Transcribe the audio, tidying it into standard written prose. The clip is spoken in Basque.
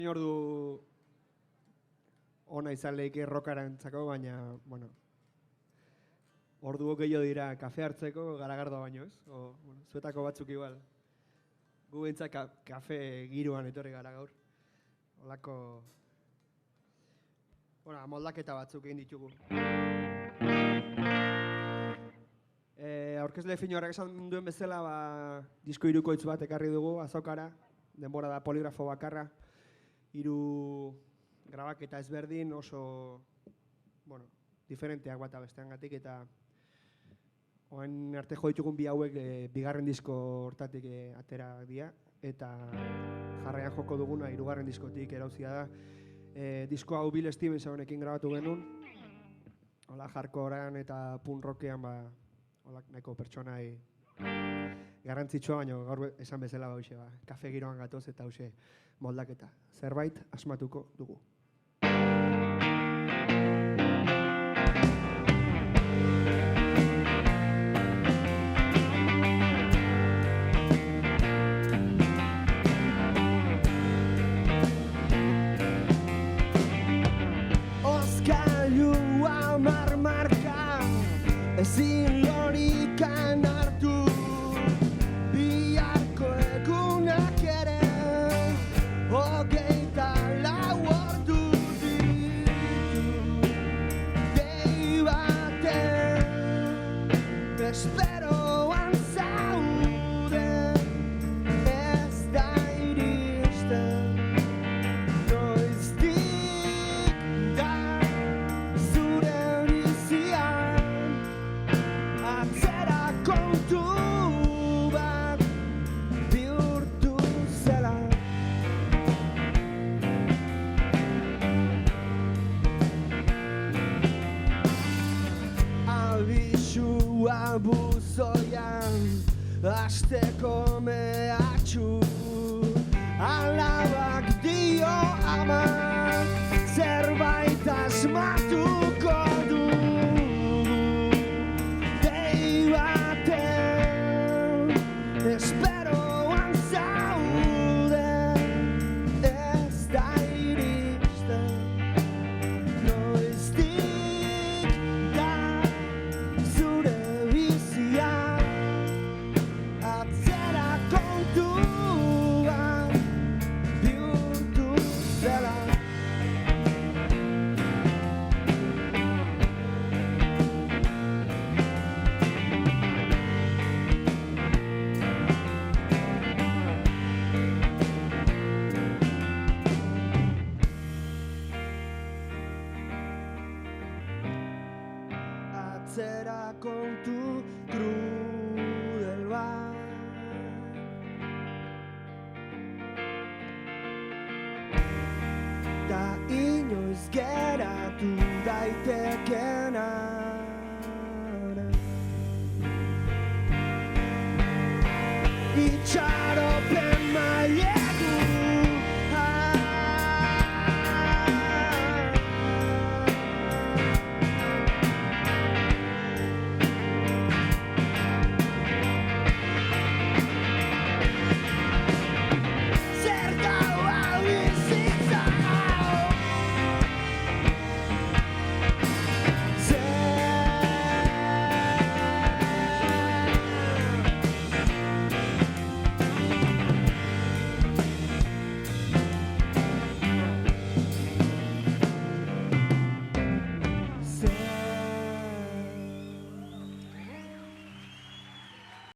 Ordu ona izan lehike rokarantzako, baina, bueno, ordu gehiago dira kafe hartzeko garagardoa baino, ez? Zuetako batzuk igual. Gu behintzat kafe giroan etorri gara gaur. Olako, moldaketa batzuk egin ditugu. Aurkezle fino horrek esan duen bezala, disko hirukoitz bat ekarri dugu azokara, denbora da poligrafo bakarra. 3 grabaketa ezberdin oso, diferenteak bata besteangatik, eta orain arte jo ditugun bi hauek bigarren disko hortatik atera dira, eta jarraian joko duguna 3. diskotik erauzia da. Disko hau Bill Stevensonekin grabatu genuen, hola hardcorean eta punk rockean nahiko pertsonai garrantzitsua, baina gaur esan bezala hauxe, kafe giroan gatoz eta hauxe moldaketa. Zerbait asmatuko dugu. Oskailua marmarka ezin lorikan hartu, biharko egunak ere hogeita 4 ordu ditu. Dei baten esperoan zaude, ez da iristen. Noiztik da zure bizian atzera kontu bat bihurtu zela. Abisua buzoian asteko mehatxu, alabak dio ama zerbait asmatuko du. Dei baten esperoan zaude, ez da iristen. Noiztik da zure bizia atzera kontu bat bihurtu zela. Atzera kontu krudel bat, da inoiz geratu daitekena. Itxaron